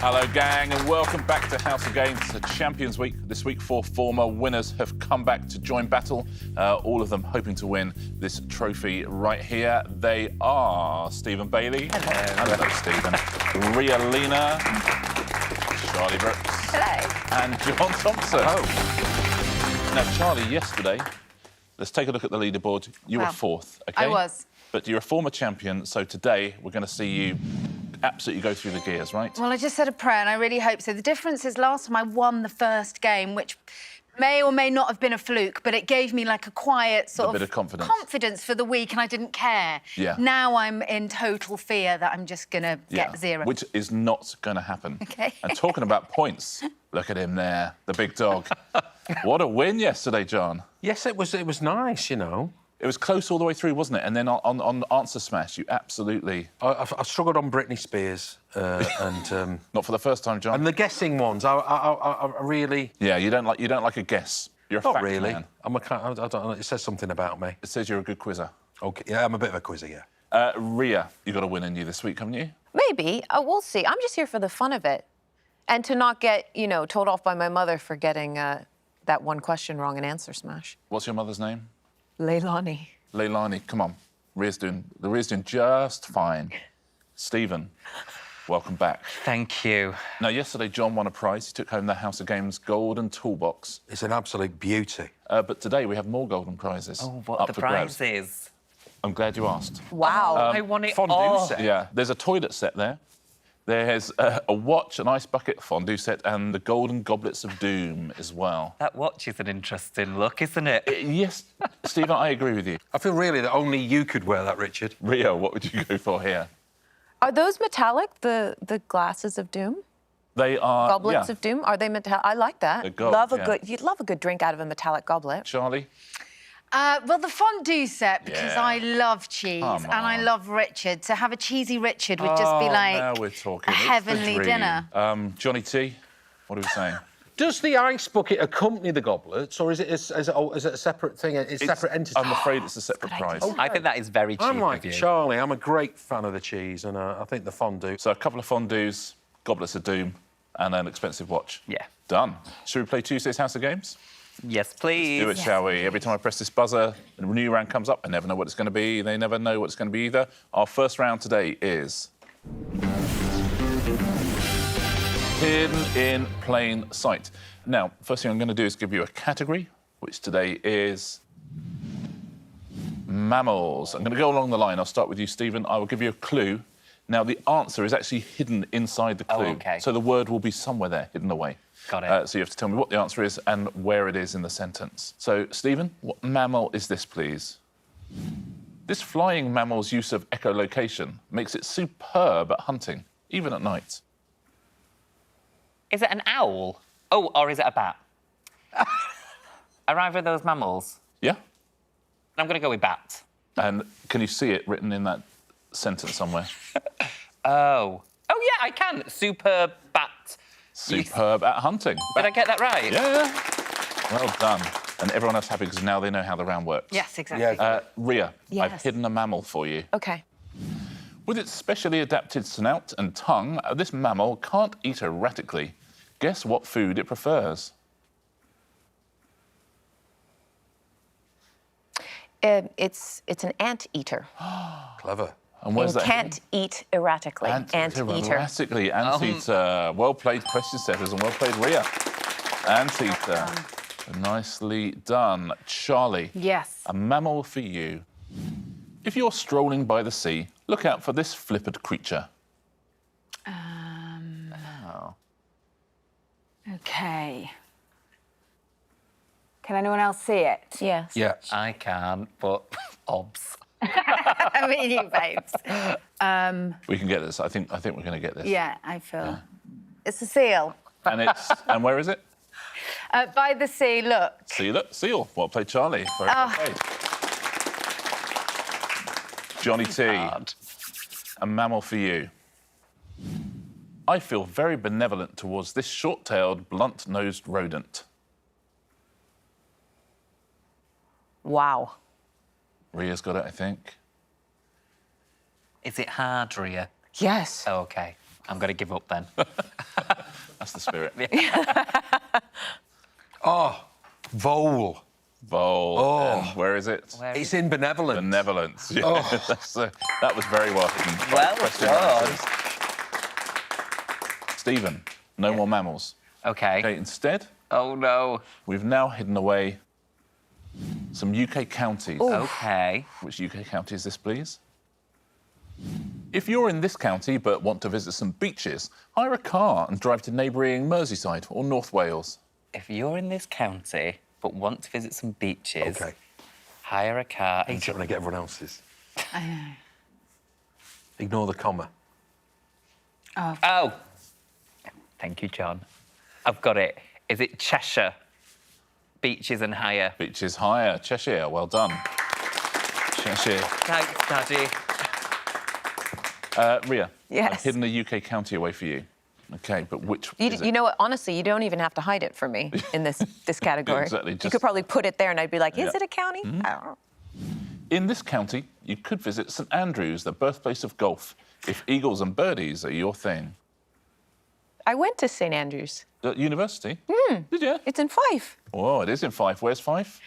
Hello, gang, and welcome back to House of Games, the Champions Week. This week, 4 former winners have come back to join battle, all of them hoping to win this trophy right here. They are Stephen Bailey. Hello. Hello, Stephen. Lina. Charlie Brooks. Hello. And John Thomson. Oh. Now, Charlie, yesterday, let's take a look at the leaderboard. You were 4th, OK? I was. But you're a former champion, so today we're going to see you absolutely go through the gears, right? Well, I just said a prayer, and I really hope so. The difference is last time I won the first game, which may or may not have been a fluke, but it gave me like a quiet sort A bit of confidence. confidence for the week, and I didn't care. Yeah. Now I'm in total fear that I'm just going to get 0. Which is not going to happen. OK. And talking about points, look at him there, the big dog. What a win yesterday, John. Yes, it was nice, you know. It was close all the way through, wasn't it? And then on Answer Smash, you absolutely... I struggled on Britney Spears and Not for the first time, John. and the guessing ones. I really Yeah, you don't like a guess. You're a not fact really. man. I don't know. It says something about me. It says you're a good quizzer. Okay, yeah, I'm a bit of a quizzer, yeah. Ria, you got a win in you this week, haven't you? Maybe. We'll see. I'm just here for the fun of it. And to not get, told off by my mother for getting that one question wrong in Answer Smash. What's your mother's name? Leilani. Leilani, come on. Ria's doing just fine. Stephen, welcome back. Thank you. Now, yesterday, John won a prize. He took home the House of Games Golden Toolbox. It's an absolute beauty. But today, we have more golden prizes. Oh, what up are the for grabs. prizes? I'm glad you asked. Wow. I want it Fondue all. set. Yeah, there's a toilet set there. There's a watch, an ice bucket, fondue set, and the golden goblets of doom as well. That watch is an interesting look, isn't it? Yes, Stephen, I agree with you. I feel really that only you could wear that, Richard. Rio, what would you go for here? Are those metallic, the glasses of doom? They are... Goblets yeah. of doom? Are they metallic? I like that. They're gold, yeah. You'd love a good drink out of a metallic goblet. Charlie? Well, the fondue set, because Yeah. I love cheese, Come and I on. love Richard. To have a cheesy Richard would just be like now we're talking. a It's the heavenly dream. dinner. Johnny T, what are we saying? Does the ice bucket accompany the goblets, or is it a separate thing? It's a separate entity. I'm afraid it's a separate prize. I think that is very cheap I'm like of you. Charlie. I'm a great fan of the cheese, and I think the fondue. So a couple of fondues, goblets of doom, and an expensive watch. Yeah. Done. Should we play Tuesday's House of Games? Yes, please. Do it, shall we? Every time I press this buzzer, a new round comes up. I never know what it's going to be. They never know what it's going to be either. Our first round today is... Hidden in Plain Sight. Now, first thing I'm going to do is give you a category, which today is... mammals. I'm going to go along the line. I'll start with you, Stephen. I will give you a clue. Now, the answer is actually hidden inside the clue. Oh, OK. So the word will be somewhere there, hidden away. Got it. So you have to tell me what the answer is and where it is in the sentence. So, Stephen, what mammal is this, please? This flying mammal's use of echolocation makes it superb at hunting, even at night. Is it an owl? Oh, or is it a bat? Are either of those mammals? Yeah? I'm going to go with bat. And can you see it written in that sentence somewhere? Oh. Oh, yeah, I can. Superb bat. Superb at hunting. Did I get that right? Yeah. Well done. And everyone else happy because now they know how the round works. Yes, exactly. Yeah. Ria, I've Yes. hidden a mammal for you. Okay. With its specially adapted snout and tongue, this mammal can't eat erratically. Guess what food it prefers? It's an anteater. Clever. And where's And that? can't eat erratically. Anteater. Anteater. Erratically. Anteater. Well played, question setters, and well played, Ria. Anteater. Nicely done. Charlie. Yes. A mammal for you. If you're strolling by the sea, look out for this flippered creature. OK. Can anyone else see it? Yes. Yeah. I can't, but obs. I mean, you babes. We can get this. I think we're going to get this. Yeah, I feel. It's a seal. And where is it? By the sea, look. Seal. Well played, Charlie. Very well played. Johnny T. Hard. A mammal for you. I feel very benevolent towards this short-tailed, blunt-nosed rodent. Wow. Ria's got it, I think. Is it hard, Ria? Yes. Oh, OK. I'm going to give up then. That's the spirit. Oh, vole. Vole. Oh. And where is it? It's in benevolence. Benevolence. Yeah, Oh. That was very well hidden. Well Question done. answers. Stephen, no more mammals. Okay. Okay, instead, Oh, no. we've now hidden away some UK counties. Okay. Which UK county is this, please? If you're in this county but want to visit some beaches, hire a car and drive to neighbouring Merseyside or North Wales. If you're in this county but want to visit some beaches, Okay. hire a car I'm and... trying to get everyone else's. I know. Ignore the comma. Oh! Thank you, John. I've got it. Is it Cheshire? Beaches and hire. Beaches higher, Cheshire, well done. Cheshire. Thanks, Daddy. Ria, Yes. I've hidden a UK county away for you. Okay, but which is it? You know what? Honestly, you don't even have to hide it for me in this category. Exactly, You just- could probably put it there, and I'd be like, "Is Yeah. it a county?" Mm-hmm. I don't know. In this county, you could visit St Andrews, the birthplace of golf, if eagles and birdies are your thing. I went to St Andrews. At university? Did you? It's in Fife. Oh, it is in Fife. Where's Fife?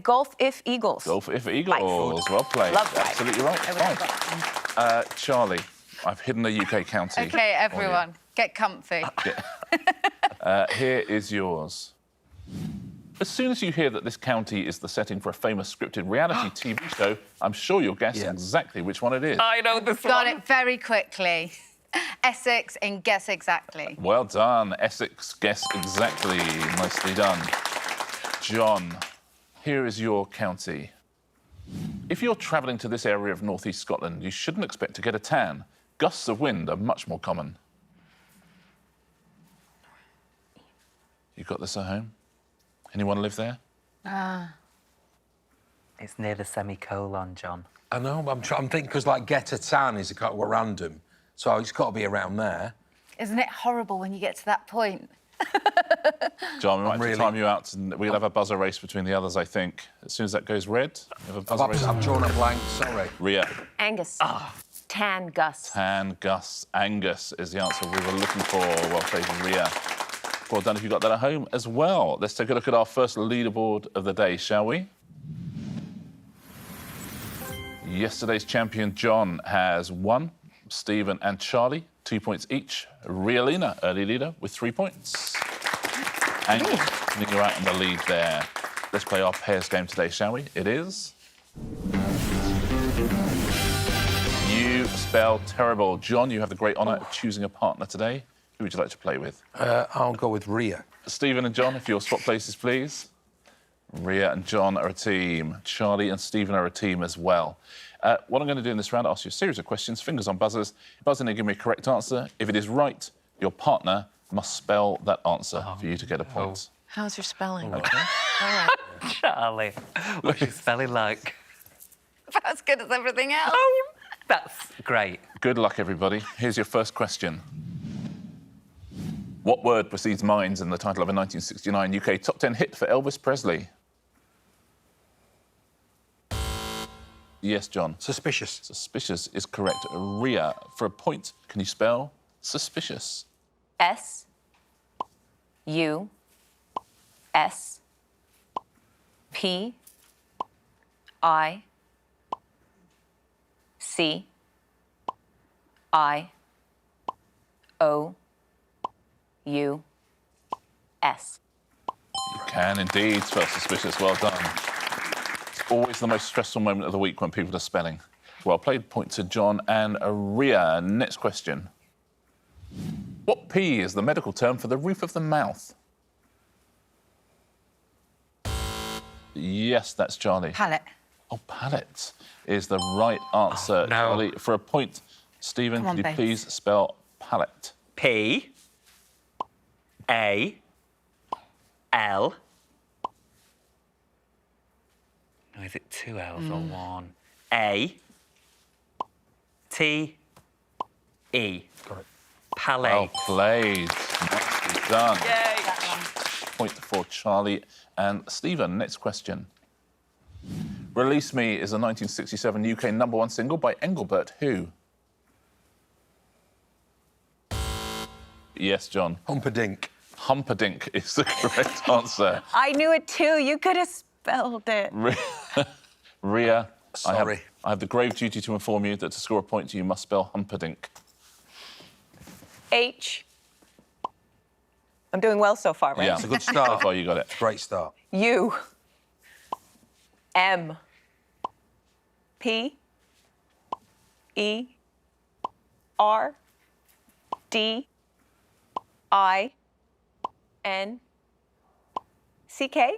Golf if Eagles. Golf if Eagles. Well played. Love Fife. Absolutely right. Fife. Charlie, I've hidden a UK county. Okay, everyone, get comfy. Here is yours. As soon as you hear that this county is the setting for a famous scripted reality TV show, I'm sure you'll guess Yeah. exactly which one it is. I know this Got one. it very quickly. Essex and guess exactly. Well done. Essex, guess exactly. Nicely done. John, here is your county. If you're travelling to this area of northeast Scotland, you shouldn't expect to get a tan. Gusts of wind are much more common. You got this at home? Anyone live there? It's near the semicolon, John. I know, I'm thinking, because, like, get a tan is kind of random. So it's got to be around there. Isn't it horrible when you get to that point? John, we might have really- to time you out and we'll have a buzzer race between the others, I think. As soon as that goes red, we have a buzzer race. I've drawn a blank, sorry. Ria, Angus. Tan Gus. Tan, Gus, Angus is the answer we were looking for. Well played, Ria. Well done if you got that at home as well. Let's take a look at our first leaderboard of the day, shall we? Yesterday's champion, John, has 1. Stephen and Charlie, 2 points each. Lina, early leader, with 3 points. And you're out in the lead there. Let's play our pairs game today, shall we? It is... You spell terrible. John, you have the great honour of choosing a partner today. Who would you like to play with? I'll go with Ria. Stephen and John, if you'll swap places, please. Ria and John are a team. Charlie and Stephen are a team as well. What I'm going to do in this round, I'll ask you a series of questions, fingers on buzzers. Buzz in and give me a correct answer. If it is right, your partner must spell that answer for you to get a point. How's your spelling? Okay. All right. Charlie, what's your spelling like? As good as everything else. Oh, that's great. Good luck, everybody. Here's your first question. What word precedes Mines in the title of a 1969 UK top 10 hit for Elvis Presley? Yes, John. Suspicious. Suspicious is correct. Ria, for a point, can you spell suspicious? S U S P I C I O U S. You can indeed spell suspicious. Well done. It's always the most stressful moment of the week when people are spelling. Well played. Point to John and Ria. Next question. What P is the medical term for the roof of the mouth? Yes, that's Charlie. Palette. Oh, palate is the right answer. no. Charlie, for a point, Stephen, Come on, could you babes. please spell palate? P A L. No, is it 2 L's or 1? A T E. Correct. Palate. Well played. Nicely done. Yay! Point for Charlie and Stephen. Next question. Release Me is a 1967 UK #1 single by Engelbert who? Yes, John. Humperdinck. Humperdinck is the correct answer. I knew it too. You could have spelled it. Ria, Sorry. I have the grave duty to inform you that to score a point, you must spell Humperdinck. H. I'm doing well so far, right? Yeah, It's a good start. so far you got it. Great start. U. M. P. E. R. D. I. N. C. K.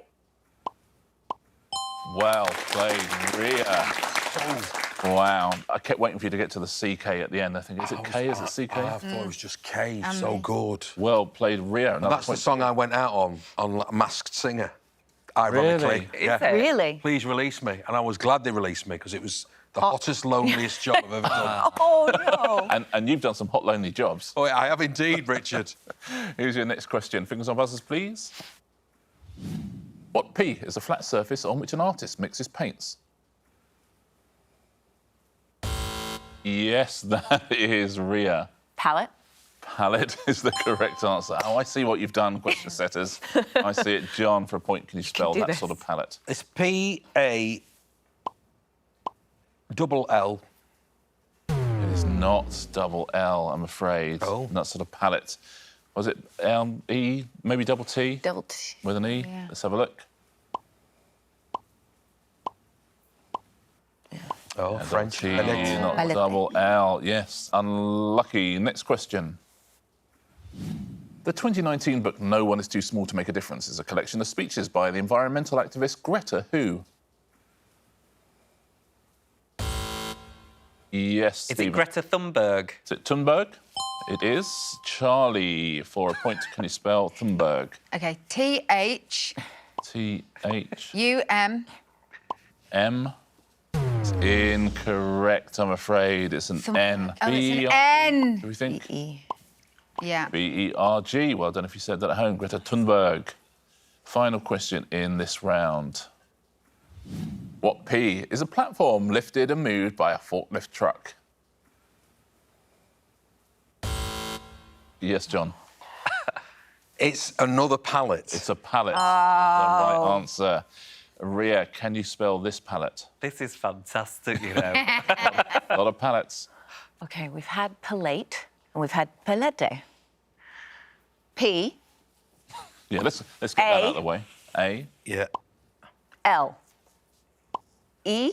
Well played, Ria. Wow. I kept waiting for you to get to the CK at the end. I think, is it K? Is it CK? I thought it was just K. So good. Well played, Ria. Another That's the point. song I went out on Masked Singer. Ironically. Really? Yeah. Really? Please release me. And I was glad they released me because it was the hottest, loneliest job I've ever done. Oh, no. And you've done some hot, lonely jobs. Oh, I have indeed, Richard. Here's your next question. Fingers on buzzers, please. What P is a flat surface on which an artist mixes paints? Yes, that is Ria. Palette. Palette is the correct answer. Oh, I see what you've done, question setters. I see it. John, for a point, can you spell do that this. sort of palette? It's P-A-double-L. It is not double L, I'm afraid. Oh. That sort of palette. Was it E, maybe double T? Double T. With an E? Yeah. Let's have a look. Oh, French. T, Palette. not Palette. double L. Yes, unlucky. Next question. The 2019 book No One Is Too Small to Make a Difference is a collection of speeches by the environmental activist Greta who? Yes, Is it Stephen. Greta Thunberg? Is it Thunberg? It is. Charlie, for a point, can you spell Thunberg? OK, T-H-U-M. T-H-M. It's incorrect, I'm afraid. It's an N. Oh, it's B-E-R-G, an N. do we think? E. Yeah. B-E-R-G. Well, I don't know if you said that at home. Greta Thunberg. Final question in this round. What P is a platform lifted and moved by a forklift truck? Yes, John. It's another palette. It's a palette. Is the right answer. Ria, can you spell this palette? This is fantastic, you know. A lot of palettes. Okay, we've had palette and we've had palette. P. Yeah, let's get that out A. of the way. A. Yeah. L. E.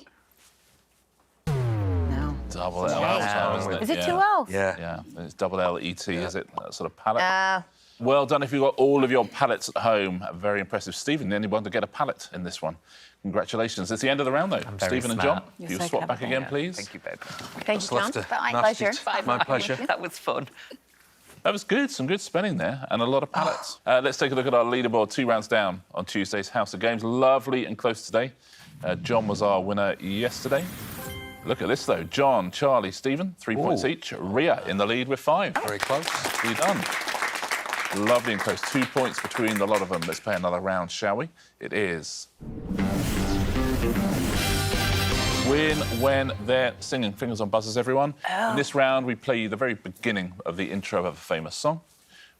No. Double L, isn't it? Is it Yeah. two L's? Yeah. Yeah, it's double L-E-T, is it? That sort of palette. Well done if you've got all of your palettes at home. Very impressive. Stephen, the only one to get a palette in this one. Congratulations. It's the end of the round, though. very Stephen and John, smart. if You're you so swap back clever. again, please. Thank you, babe. Thank you, John. Left a Bye. nasty- Pleasure. My pleasure. That was fun. That was good. Some good spelling there and a lot of palettes. Let's take a look at our leaderboard. 2 rounds down on Tuesday's House of Games. Lovely and close today. John was our winner yesterday. Look at this, though. John, Charlie, Stephen, 3 points each. Ria in the lead with 5. Very close. Well done. Lovely and close. 2 points between the lot of them. Let's play another round, shall we? It is Win When They're Singing. Fingers on buzzers, everyone. In this round, we play you the very beginning of the intro of a famous song.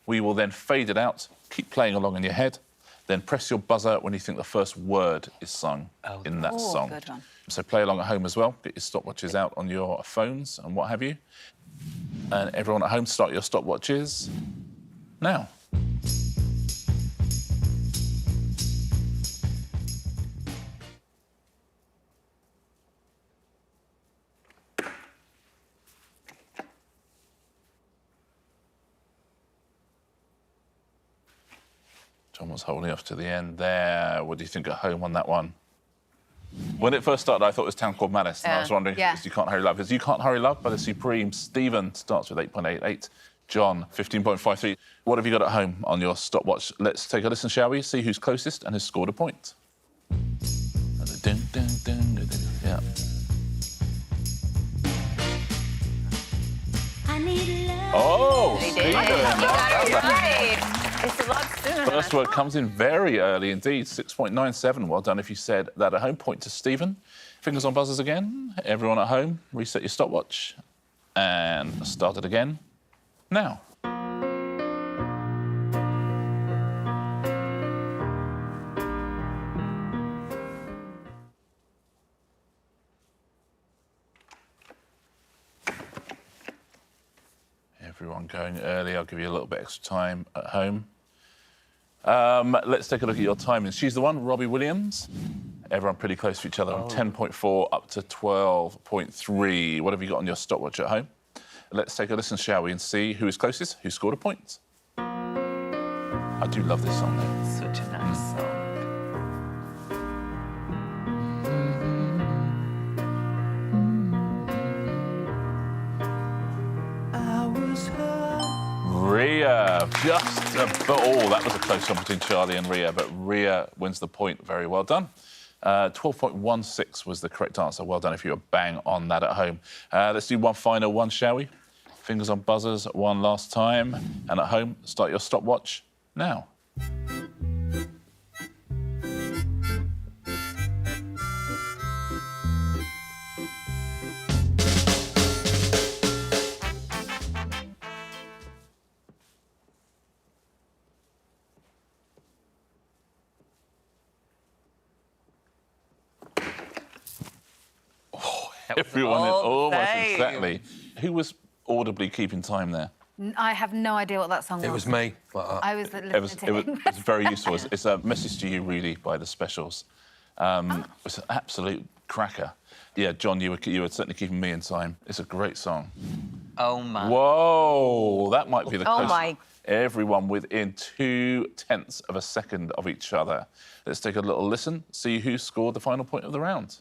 We will then fade it out, keep playing along in your head, then press your buzzer when you think the first word is sung in that song. Good one. So play along at home as well. Get your stopwatches out on your phones and what have you. And everyone at home, start your stopwatches now. John was holding off to the end there. What do you think at home on that one? When it first started, I thought it was Town Called Malice, and I was wondering if it was You Can't Hurry Love. Because You Can't Hurry Love by the Supreme. Stephen starts with 8.88. John, 15.53. What have you got at home on your stopwatch? Let's take a listen, shall we? See who's closest and has scored a point. Dun, dun, dun, dun, dun. Yeah. Oh, Stephen. It's a lot sooner. First word comes in very early indeed, 6.97. Well done if you said that at home. Point to Stephen. Fingers on buzzers again. Everyone at home, reset your stopwatch and start it again now. Everyone going early. I'll give you a little bit extra time at home. Let's take a look at your timings. She's the one, Robbie Williams. Everyone pretty close to each other on 10.4 up to 12.3. What have you got on your stopwatch at home? Let's take a listen, shall we, and see who is closest, who scored a point. I do love this song, though. Such a nice song. Ria, just oh, that was a close one between Charlie and Ria, but Ria wins the point. Very well done. 12.16 was the correct answer. Well done if you were bang on that at home. Let's do one final one, shall we? Fingers on buzzers, one last time. And at home, start your stopwatch now. Everyone almost same. exactly. Who was audibly keeping time there? I have no idea what that song was. It was me. Like that. I was listening to him. It was very useful. It's a message to you, really, by the Specials. It's an absolute cracker. Yeah, John, you were certainly keeping me in time. It's a great song. Oh, my. Whoa, that might be the Oh, close. my. Everyone within 0.2 of a second of each other. Let's take a little listen, see who scored the final point of the round.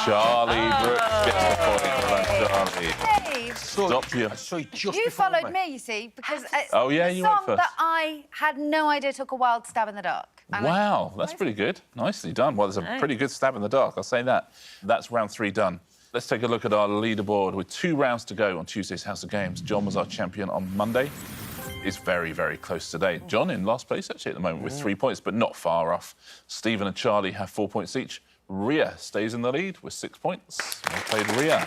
Charlie Brooks gets the point. Well done, Charlie. Hey, Stop you. I saw you just you before followed me, you see, because it's Oh, yeah, a you went song first. that I had no idea took a wild stab in the dark. And Wow, that's pretty good. Nicely done. Well, there's a pretty good stab in the dark, I'll say that. That's round 3 done. Let's take a look at our leaderboard with 2 rounds to go on Tuesday's House of Games. John was our champion on Monday. It's very, very close today. John in last place, actually, at the moment, with 3 points, but not far off. Stephen and Charlie have 4 points each. Ria stays in the lead with 6 points. Well played, Ria.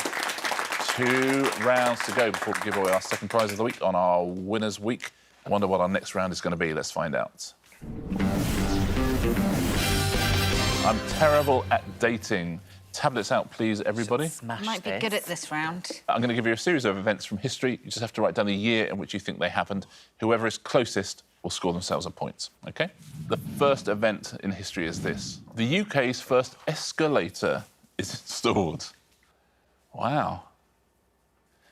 2 rounds to go before we give away our second prize of the week on our Winners' Week. I wonder what our next round is going to be. Let's find out. I'm terrible at dating. Tablets out, please, everybody. Smash might be this. good at this round. I'm going to give you a series of events from history. You just have to write down the year in which you think they happened. Whoever is closest will score themselves a point, OK? The first event in history is this. The UK's first escalator is installed. Wow.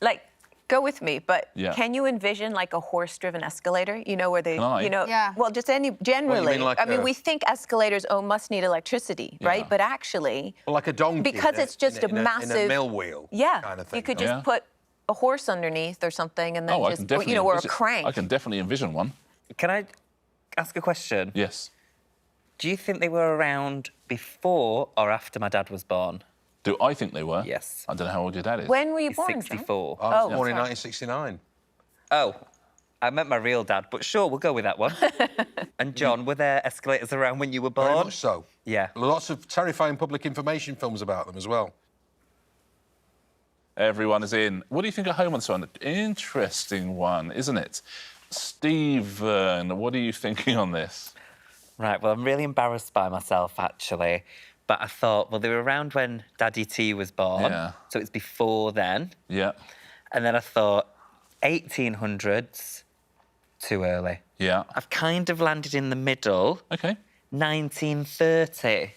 Like, go with me, but Yeah. can you envision like a horse-driven escalator? You know, where they, Can I? you know, Yeah. well, just any generally. mean like I mean, a- we think escalators, oh, must need electricity, Yeah. right? But actually, Well, like a donkey. because in it's just a in massive in a mill wheel. yeah, Kind of thing. you could just Yeah. put a horse underneath or something, and then I just, can definitely you know, or a envision- crank. I can definitely envision one. Can I ask a question? Yes. Do you think they were around before or after my dad was born? Do I think they were? Yes. I don't know how old your dad is. When were you He's born? John? 64. I was Oh, born in sorry. 1969. Oh, I meant my real dad, but sure, we'll go with that one. And John, were there escalators around when you were born? Very much so. Yeah. Lots of terrifying public information films about them as well. Everyone is in. What do you think at home on this one? Interesting one, isn't it? Stephen, what are you thinking on this? Right, well, I'm really embarrassed by myself, actually. But I thought, well, they were around when Daddy T was born. Yeah. So it's before then. Yeah. And then I thought, 1800s, too early. Yeah. I've kind of landed in the middle. OK. 1930.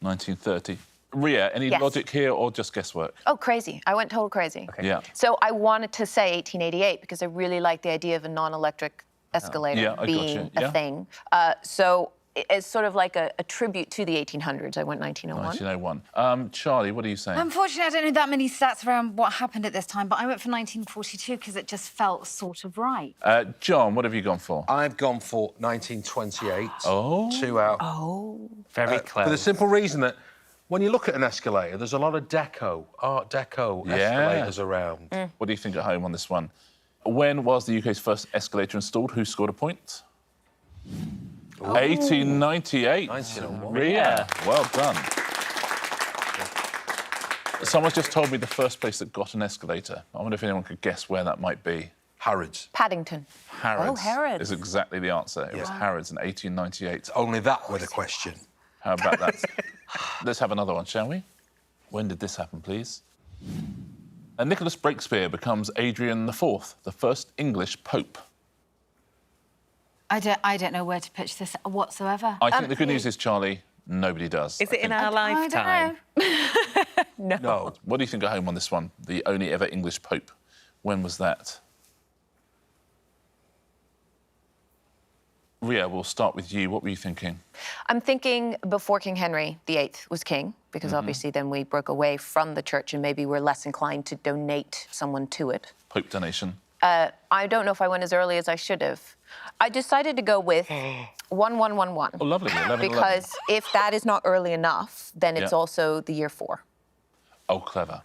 1930. Ria, any Yes. logic here or just guesswork? Oh, crazy! I went total crazy. Yeah. So I wanted to say 1888 because I really like the idea of a non-electric escalator Yeah, I being gotcha. a Yeah. thing. So it's sort of like a tribute to the 1800s. I went 1901. 1901. Charlie, what are you saying? Unfortunately, I don't know that many stats around what happened at this time, but I went for 1942 because it just felt sort of right. John, what have you gone for? I've gone for 1928. Oh. 2 out. Very close. For the simple reason that when you look at an escalator, there's a lot of Art Deco Yeah. escalators around. What do you think at home on this one? When was the UK's first escalator installed? Who scored a point? 1898. 1901. Ria, well done. Someone's just told me the first place that got an escalator. I wonder if anyone could guess where that might be. Harrods. Paddington. Harrods. Oh, Harrods. Is exactly the answer. It was Harrods in 1898. Only that with a question. How about that? Let's have another one, shall we? When did this happen, please? Nicholas Breakspere becomes Adrian IV, the first English pope. I don't know where to pitch this whatsoever. I think the good news is, Charlie, nobody does. Is it in our I lifetime? don't know. No. What do you think at home on this one? The only ever English pope. When was that? Ria, we'll start with you. What were you thinking? I'm thinking before King Henry VIII was king, because obviously then we broke away from the church and maybe we're less inclined to donate someone to it. Pope donation. I don't know if I went as early as I should have. I decided to go with 1111. Oh, lovely. 11, Because if that is not early enough, then it's also the year 4. Oh, clever.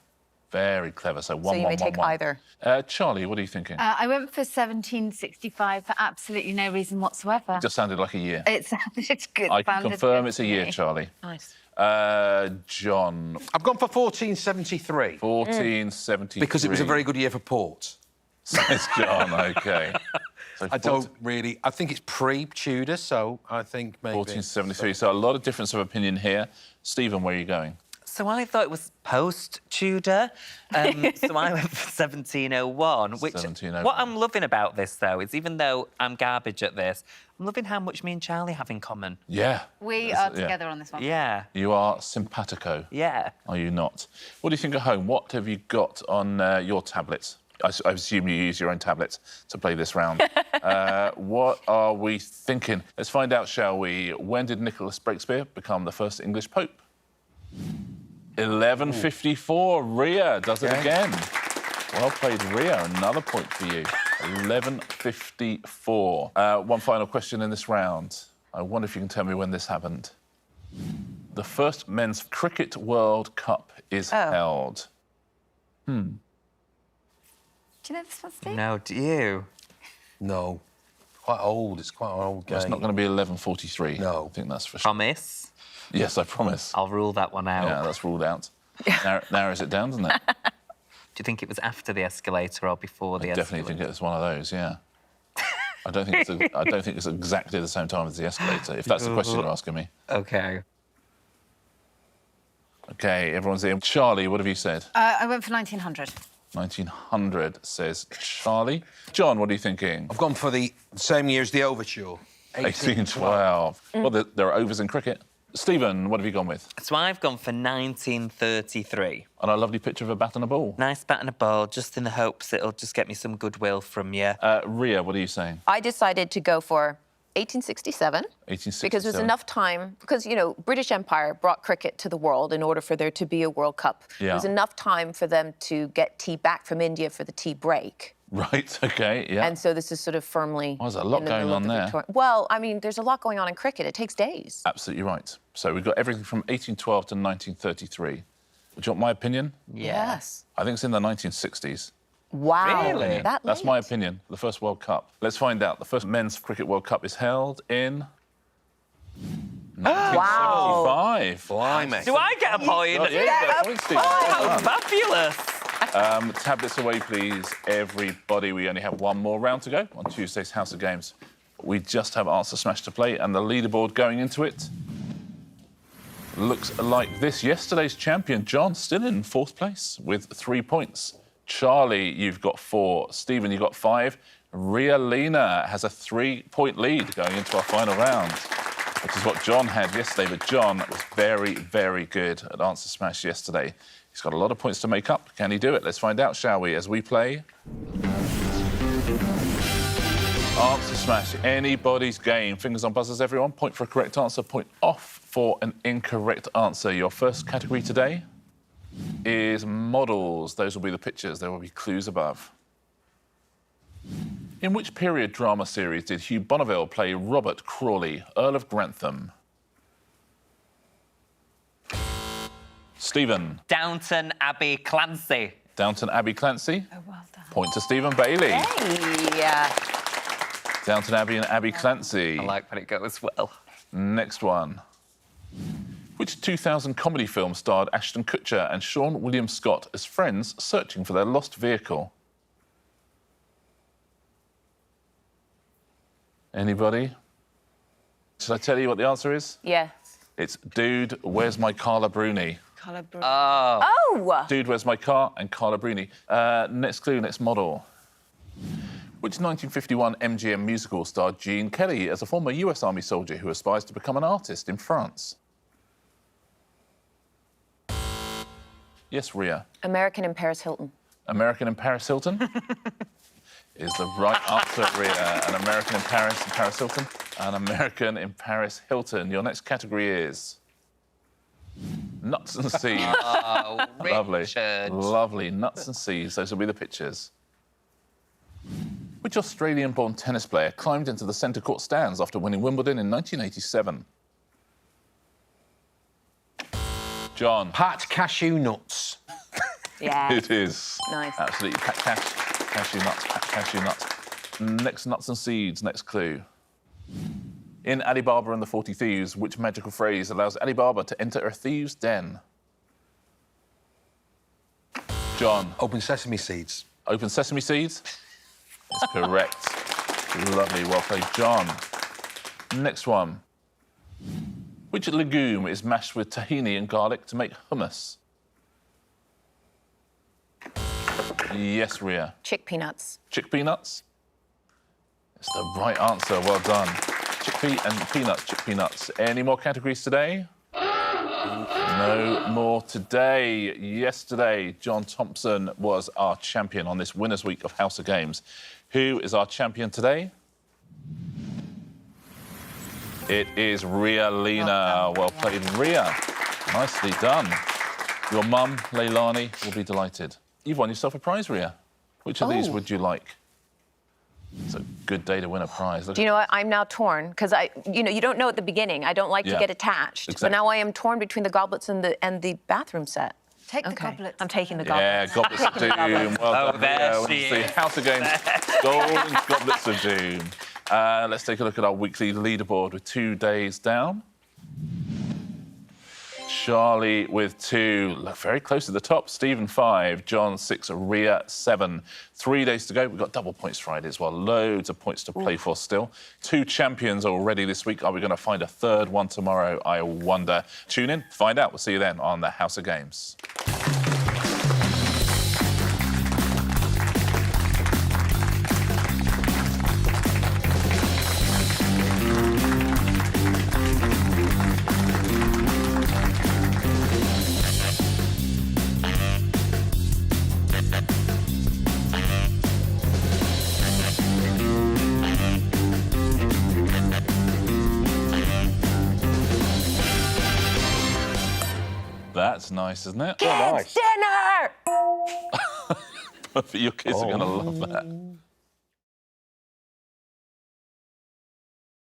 Very clever. So 1, So you may take either. Charlie, what are you thinking? I went for 1765 for absolutely no reason whatsoever. Just sounded like a year. It's good. I can sounded confirm good it's a to year, me. Charlie. Nice. John, I've gone for 1473. 1473. Because it was a very good year for port. Says John, OK. So I don't really... I think it's pre-Tudor, so I think maybe... 1473. So a lot of difference of opinion here. Stephen, where are you going? So I thought it was post-Tudor. So I went for 1701, which... 1701. What I'm loving about this, though, is even though I'm garbage at this, I'm loving how much me and Charlie have in common. Yeah. We That's- are together on this one. Yeah. You are simpatico. Yeah. Are you not? What do you think at home? What have you got on your tablets? I assume you use your own tablets to play this round. What are we thinking? Let's find out, shall we? When did Nicholas Breakspere become the first English pope? 1154. Ria does it again. Well played, Ria. Another point for you. 1154. One final question in this round. I wonder if you can tell me when this happened. The first Men's Cricket World Cup is held. Do you know this one, Steve? No, do you? No. Quite old. It's quite an old game. It's not going to be 1143. No. I think that's for sure. Promise? Yes, I promise. I'll rule that one out. Yeah, that's ruled out. Narrows it down, doesn't it? Do you think it was after the escalator or before the I escalator? definitely think it was one of those, yeah. I don't think it's exactly the same time as the escalator, if that's the question you're asking me. OK. OK, everyone's in. Charlie, what have you said? I went for 1900. 1900, says Charlie. John, what are you thinking? I've gone for the same year as the overture. 1812. Well, there are overs in cricket. Stephen, what have you gone with? So I've gone for 1933. And a lovely picture of a bat and a ball. Nice bat and a ball, just in the hopes it'll just get me some goodwill from you. Ria, what are you saying? I decided to go for 1867. 1867. Because there's enough time, because, you know, British Empire brought cricket to the world in order for there to be a World Cup. Yeah. There was enough time for them to get tea back from India for the tea break. Right, OK, yeah. And so this is sort of firmly... Oh, there's a lot in the going middle on of the there. Well, I mean, there's a lot going on in cricket. It takes days. Absolutely right. So we've got everything from 1812 to 1933. Do you want my opinion? Yes. I think it's in the 1960s. Wow. Really? That's late? my opinion. The first World Cup. Let's find out. The first Men's Cricket World Cup is held in 1975. Blimey. Do I get a point? Yeah, you get a point, Steve. Oh, fabulous! Tablets away, please, everybody. We only have one more round to go on Tuesday's House of Games. We just have Answer Smash to play, and the leaderboard going into it looks like this. Yesterday's champion, John, still in 4th place with 3 points. Charlie, you've got 4. Stephen, you've got 5. Lina has a 3-point lead going into our final round, which is what John had yesterday. But John was very, very good at Answer Smash yesterday. He's got a lot of points to make up. Can he do it? Let's find out, shall we, as we play Answer Smash. Anybody's game. Fingers on buzzers, everyone. Point for a correct answer, point off for an incorrect answer. Your first category today is models. Those will be the pictures. There will be clues above. In which period drama series did Hugh Bonneville play Robert Crawley, Earl of Grantham? Stephen. Downton Abbey Clancy. Downton Abbey Clancy. Oh, well done. Point to Stephen Bailey. Hey. Downton Abbey and Abbey Clancy. I like when it goes well. Next one. Which 2000 comedy film starred Ashton Kutcher and Sean William Scott as friends searching for their lost vehicle? Anybody? Should I tell you what the answer is? Yeah. It's Dude, Where's My Carla Bruni? Oh! Dude, Where's My Car? And Carla Bruni. Next clue, next model. Which 1951 MGM musical starred Gene Kelly as a former US Army soldier who aspires to become an artist in France? Yes, Ria. American in Paris Hilton. American in Paris Hilton is the right answer, Ria. An American in Paris Hilton. An American in Paris Hilton. Your next category is nuts and seeds. Oh, Lovely. Richard. Lovely. Nuts and seeds. Those will be the pictures. Which Australian-born tennis player climbed into the centre court stands after winning Wimbledon in 1987? John. Pat cashew nuts. Yeah. It is. Nice. Absolutely. Cashew nuts. Cashew nuts. Next, nuts and seeds. Next clue. In Alibaba and the 40 Thieves, which magical phrase allows Alibaba to enter a thieves' den? John. Open sesame seeds. Open sesame seeds? That's correct. Lovely. Well played, John. Next one. Which legume is mashed with tahini and garlic to make hummus? Yes, Ria. Chickpea nuts. Chickpea nuts? It's the right answer. Well done. Chickpea and peanuts, chickpea nuts. Any more categories today? No more today. Yesterday, John Thomson was our champion on this Winners' Week of House of Games. Who is our champion today? It is Ria Lina. Well played, Ria. Nicely done. Your mum, Leilani, will be delighted. You've won yourself a prize, Ria. Which of these would you like? It's a good day to win a prize. Do you know what? I'm now torn because you don't know at the beginning. I don't like to get attached, Exactly. but now I am torn between the goblets and the bathroom set. Take the goblets. I'm taking the Yeah, goblets. Goblets of Doom. Well done, there Ria. she The is. House of Games Golden Goblets of Doom. Let's take a look at our weekly leaderboard with 2 days down. Charlie with 2, look very close to the top. Stephen 5, John 6, Ria 7. 3 days to go. We've got double points Friday as well. Loads of points to play for still. 2 champions already this week. Are we going to find a third one tomorrow? I wonder. Tune in, find out. We'll see you then on the House of Games. That's nice, isn't it? Kids, dinner! Your kids are going to love that.